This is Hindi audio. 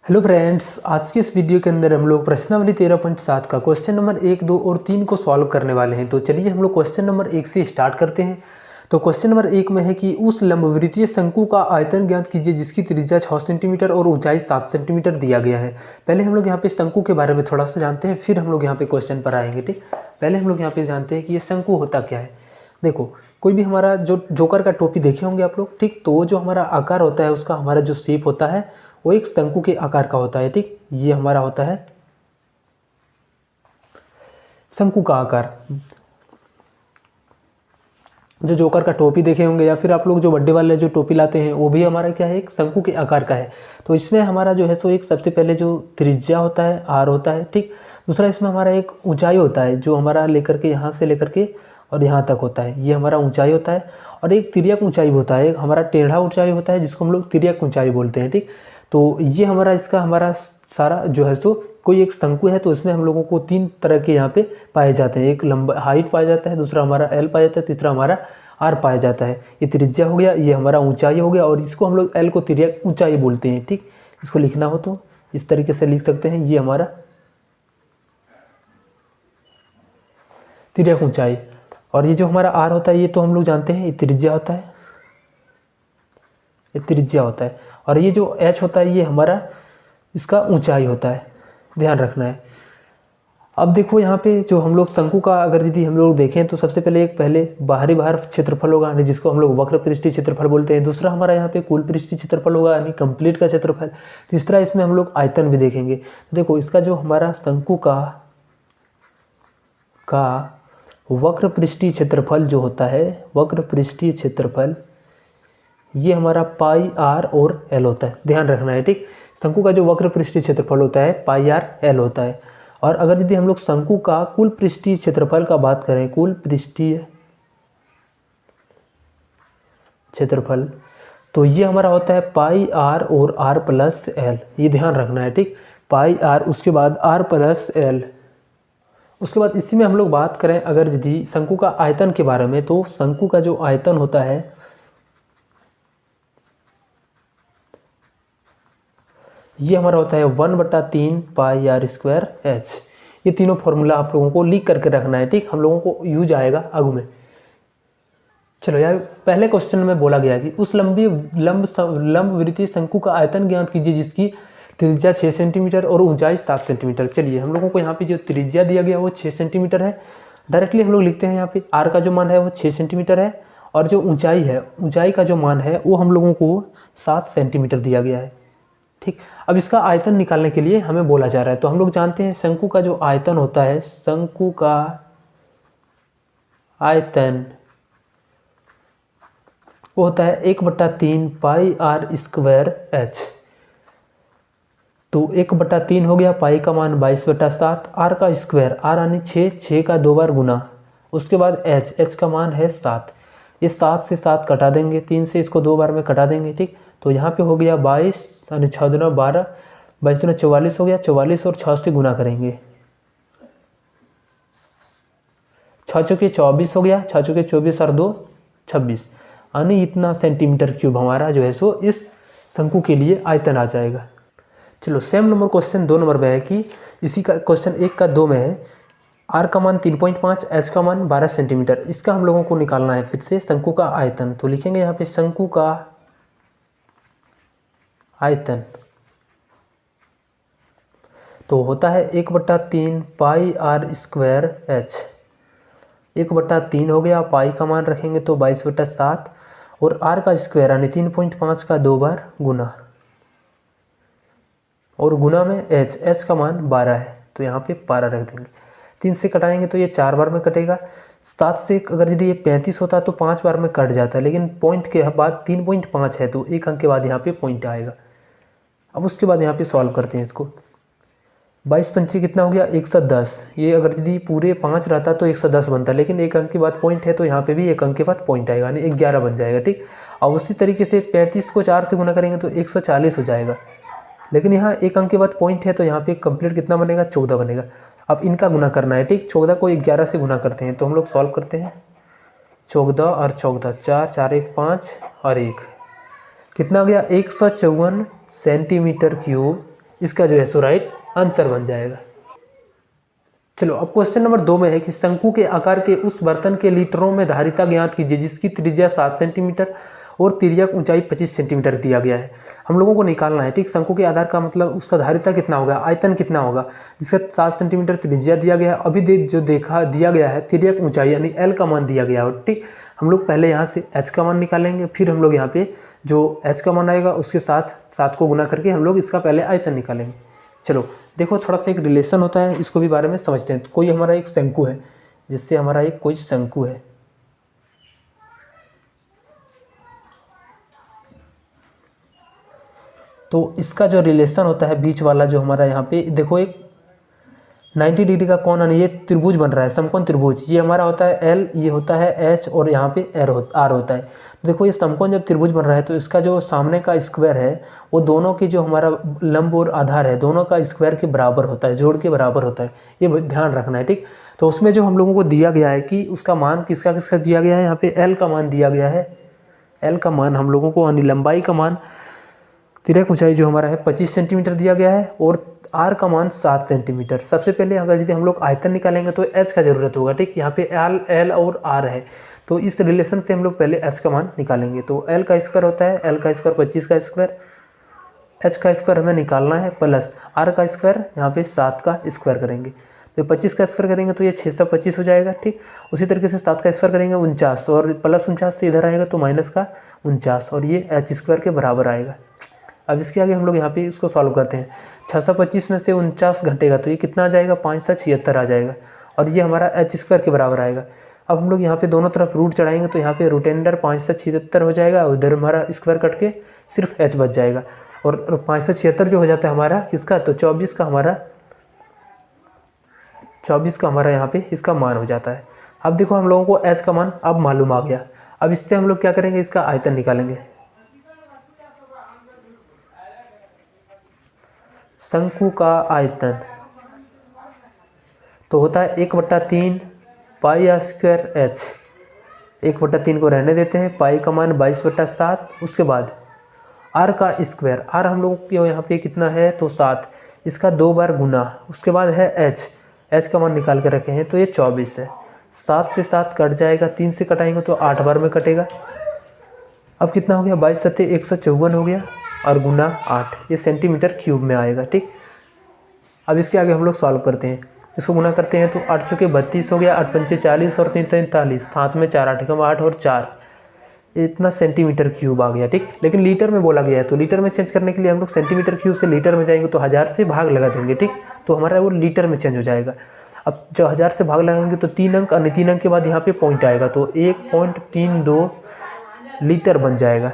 हेलो फ्रेंड्स, आज के इस वीडियो के अंदर हम लोग प्रश्नावली 13.7 का क्वेश्चन नंबर 1, 2 और 3 को सॉल्व करने वाले हैं। तो चलिए हम लोग क्वेश्चन नंबर 1 से स्टार्ट करते हैं। तो क्वेश्चन नंबर 1 में है कि उस लंबवृत्तीय शंकु का आयतन ज्ञात कीजिए जिसकी त्रिज्या 6 सेंटीमीटर और ऊंचाई 7 सेंटीमीटर दिया गया है। पहले हम लोग यहाँ पे शंकु के बारे में थोड़ा सा जानते हैं, फिर हम लोग यहाँ पे क्वेश्चन पर आएंगे। ठीक, पहले हम लोग यहाँ पे जानते हैं कि ये शंकु होता क्या है। देखो, कोई भी हमारा जो जोकर का टोपी देखे होंगे आप लोग, ठीक, तो वो जो हमारा आकार होता है उसका हमारा जो शेप होता है वो एक शंकु के आकार का होता है। ठीक, ये हमारा होता है शंकु का आकार। जो जोकर का टोपी देखे होंगे या फिर आप लोग जो बर्थडे वाले जो टोपी लाते हैं वो भी हमारा क्या है, एक शंकु के आकार का है। तो इसमें हमारा जो है सो एक सबसे पहले जो त्रिज्या होता है आर होता है। ठीक, दूसरा इसमें हमारा एक ऊंचाई होता है जो हमारा लेकर के यहाँ से लेकर के और यहाँ तक होता है, ये हमारा ऊंचाई होता है। और एक तिर्यक ऊंचाई होता है, एक हमारा टेढ़ा ऊंचाई होता है जिसको हम लोग तिर्यक ऊंचाई बोलते हैं। ठीक, तो ये हमारा इसका हमारा सारा जो है सो कोई एक शंकु है तो इसमें हम लोगों को 3 तरह के यहाँ पे पाए जाते हैं। एक लंबा हाइट पाया जाता है, दूसरा हमारा एल पाया जाता है, तीसरा हमारा आर पाया जाता है। ये त्रिज्या हो गया, ये हमारा ऊंचाई हो गया और इसको हम लोग एल को तिर्यक ऊंचाई बोलते हैं। ठीक, इसको लिखना हो तो इस तरीके से लिख सकते हैं, ये हमारा तिर्यक ऊंचाई। और ये जो हमारा आर होता है ये तो हम लोग जानते हैं, ये त्रिज्या होता है, ये त्रिज्या होता है। और ये जो एच होता है ये हमारा इसका ऊंचाई होता है, ध्यान रखना है। अब देखो यहाँ पे जो हम लोग शंकु का अगर यदि हम लोग देखें तो सबसे पहले एक पहले बाहर क्षेत्रफल होगा यानी जिसको हम लोग वक्र पृष्ठीय क्षेत्रफल बोलते हैं। दूसरा हमारा यहाँ पे कुल पृष्ठीय क्षेत्रफल होगा यानी कंप्लीट का क्षेत्रफल। तीसरा इसमें हम लोग आयतन भी देखेंगे। तो देखो इसका जो हमारा शंकु का वक्र पृष्ठीय क्षेत्रफल जो होता है, वक्र पृष्ठीय क्षेत्रफल, ये हमारा पाई आर और एल होता है, ध्यान रखना है। ठीक, शंकु का जो वक्र पृष्ठीय क्षेत्रफल होता है पाई आर एल होता है। और अगर यदि हम लोग शंकु का कुल पृष्ठीय क्षेत्रफल का बात करें, कुल पृष्ठीय क्षेत्रफल, तो ये हमारा होता है पाई आर और आर प्लस एल, ये ध्यान रखना है। ठीक, पाई आर उसके बाद आर प्लस एल। उसके बाद इसी में हम लोग बात करें अगर यदि शंकु का आयतन के बारे में, तो शंकु का जो आयतन होता है ये हमारा होता है 1/3 पाई आर स्क्वायर एच। ये तीनों फॉर्मूला आप लोगों को लिख करके रखना है। ठीक, हम लोगों को यूज आएगा आगू में। चलो यार, पहले क्वेश्चन में बोला गया कि उस लंबवृत्तीय शंकु का आयतन ज्ञात कीजिए जिसकी त्रिज्या 6 सेंटीमीटर और ऊंचाई 7 सेंटीमीटर। चलिए हम लोगों को यहाँ पे जो त्रिज्या दिया गया वो 6 सेंटीमीटर है। डायरेक्टली हम लोग लिखते हैं यहाँ पे आर का जो मान है वो 6 सेंटीमीटर है और जो ऊंचाई है, ऊंचाई का जो मान है वो हम लोगों को 7 सेंटीमीटर दिया गया है। ठीक, अब इसका आयतन निकालने के लिए हमें बोला जा रहा है। तो हम लोग जानते हैं शंकु का जो आयतन होता है, शंकु का आयतन वो होता है 1/3 पाई आर स्क्वायर एच। तो 1/3 हो गया, पाई का मान 22/7, आर का स्क्वायर, आर यानी 6 का 2 बार गुना, उसके बाद एच का मान है 7। इस 7 से 7 कटा देंगे, 3 से इसको 2 बार में कटा देंगे। ठीक, तो यहाँ पे हो गया 22 यानी 6 दूना 12, 22 दूना 44 हो गया। 44 और 6 से गुना करेंगे, 6 चौके 24 हो गया, 6 चौके 24 और 2 26, यानी इतना सेंटीमीटर क्यूब हमारा जो है सो इस शंकु के लिए आयतन आ जाएगा। चलो सेम नंबर क्वेश्चन 2 नंबर में है कि इसी का क्वेश्चन 1 का 2 में है, आर का मान 3.5, एच का मान 12 सेंटीमीटर। इसका हम लोगों को निकालना है फिर से शंकु का आयतन। तो लिखेंगे यहाँ पे शंकु का आयतन तो होता है 1/3 पाई आर स्क्वायर एच। 1/3 हो गया, पाई का मान रखेंगे तो 22/7 और आर का स्क्वायर यानी 3.5 का 2 बार गुना और गुना में एच का मान 12 है तो यहाँ पे 12 रख देंगे। 3 से कटाएंगे तो ये 4 बार में कटेगा। 7 से अगर यदि ये 35 होता तो 5 बार में कट जाता है, लेकिन पॉइंट के बाद 3.5 है तो 1 अंक के बाद यहाँ पे पॉइंट आएगा। अब उसके बाद यहाँ पे सॉल्व करते हैं इसको। 22 पंचे कितना हो गया, 110। ये अगर यदि पूरे 5 रहता तो 110 बनता, लेकिन 1 अंक के बाद पॉइंट है तो यहाँ पे भी 1 अंक के बाद पॉइंट आएगा यानी 11 बन जाएगा। ठीक, अब उसी तरीके से 35 को 4 से गुना करेंगे तो 140 हो जाएगा, लेकिन यहाँ 1 अंक के बाद पॉइंट है तो यहाँ पे कंप्लीट कितना बनेगा, 14 बनेगा। अब इनका गुना करना है। ठीक, 14 को 11 से गुना करते हैं तो हम लोग सॉल्व करते हैं। 14 और 14, 4 4 1 5 और 1 कितना हो गया, 154 सेंटीमीटर क्यूब इसका जो है सो राइट आंसर बन जाएगा। चलो अब क्वेश्चन नंबर 2 में है कि शंकु के आकार के उस बर्तन के लीटरों में धारिता ज्ञात कीजिए जिसकी त्रिज्या 7 सेंटीमीटर और तिर्यक ऊंचाई 25 सेंटीमीटर दिया गया है। हम लोगों को निकालना है, ठीक। शंकु के आधार का मतलब उसका धारिता कितना होगा, आयतन कितना होगा, जिसका 7 सेंटीमीटर त्रिज्या दिया गया है। अभी दिया गया है तिर्यक ऊंचाई यानी एल का मान दिया गया है, ठीक। हम लोग पहले यहाँ से एच का मान निकालेंगे, फिर हम लोग यहाँ पे जो एच का मान आएगा उसके साथ 7 को गुना करके हम लोग इसका पहले आयतन निकालेंगे। चलो देखो, थोड़ा सा एक रिलेशन होता है, इसको भी बारे में समझते हैं। तो कोई हमारा एक शंकु है, जिससे हमारा एक कोई शंकु है, तो इसका जो रिलेशन होता है बीच वाला जो हमारा यहाँ पे देखो एक 90 डिग्री का कोण यानी ये त्रिभुज बन रहा है, समकोण त्रिभुज। ये हमारा होता है एल, ये होता है एच और यहाँ पे आर होता है। देखो ये समकोण जब त्रिभुज बन रहा है तो इसका जो सामने का स्क्वायर है वो दोनों की जो हमारा लंब और आधार है दोनों का स्क्वायर के बराबर होता है, जोड़ के बराबर होता है, ये ध्यान रखना है, ठीक। तो उसमें जो हम लोगों को दिया गया है कि उसका मान किसका किसका दिया गया है, यहाँ पे एल का मान दिया गया है। एल का मान हम लोगों को यानी लंबाई का मान तिर्यक ऊंचाई जो हमारा है 25 सेंटीमीटर दिया गया है और आर का मान 7 सेंटीमीटर। सबसे पहले अगर यदि हम लोग आयतन निकालेंगे तो एच का जरूरत होगा, ठीक। यहाँ पे एल और आर है, तो इस रिलेशन से हम लोग पहले एच का मान निकालेंगे। तो एल का स्क्वायर होता है, एल का स्क्वायर 25 का स्क्वायर, एच का स्क्वायर हमें निकालना है, प्लस आर का स्क्वायर यहाँ पे 7 का स्क्वायर करेंगे। तो 25 का स्क्वायर करेंगे तो ये 625 हो जाएगा, ठीक। उसी तरीके से 7 का स्क्वायर करेंगे 49 और प्लस 49 से इधर आएगा तो माइनस का 49 और ये एच स्क्वायर के बराबर आएगा। अब इसके आगे हम लोग यहाँ पे इसको सॉल्व करते हैं। 625 में से 49 घटेगा तो ये कितना आ जाएगा, 576 आ जाएगा और ये हमारा एच स्क्वायर के बराबर आएगा। अब हम लोग यहाँ पे दोनों तरफ रूट चढ़ाएंगे तो यहाँ पे रूट अंडर 576 हो जाएगा, उधर हमारा स्क्वायर कट के सिर्फ एच बच जाएगा और 576 जो हो जाता है हमारा इसका, तो 24 का हमारा यहाँ पे इसका मान हो जाता है। अब देखो हम लोगों को एच का मान अब मालूम आ गया। अब इससे हम लोग क्या करेंगे, इसका आयतन निकालेंगे। शंकु का आयतन तो होता है 1/3 पाई स्क्वायर एच। 1/3 को रहने देते हैं, पाई का मान 22/7। उसके बाद आर का स्क्वायर, आर हम लोग के यहाँ पे कितना है तो 7, इसका 2 बार गुना। उसके बाद है एच, एच का मान निकाल के रखे हैं तो ये 24 है। 7 से 7 कट जाएगा, 3 से कटाएंगे तो 8 बार में कटेगा। अब कितना हो गया, 22 सत्ते 154 हो गया और गुना 8, ये सेंटीमीटर क्यूब में आएगा, ठीक। अब इसके आगे हम लोग सॉल्व करते हैं, इसको गुना करते हैं तो 8 चौके 32 हो गया, 8 पंचे 40 और 3 43, हाथ में 4 8 कम 8 और 4, इतना सेंटीमीटर क्यूब आ गया, ठीक। लेकिन लीटर में बोला गया है तो लीटर में चेंज करने के लिए हम लोग सेंटीमीटर क्यूब से लीटर में जाएंगे तो 1000 से भाग लगा देंगे, ठीक। तो हमारा वो लीटर में चेंज हो जाएगा। अब जब 1000 से भाग लगाएंगे तो 3 अंक और 3 अंक के बाद यहाँ पे पॉइंट आएगा तो 1.32 लीटर बन जाएगा।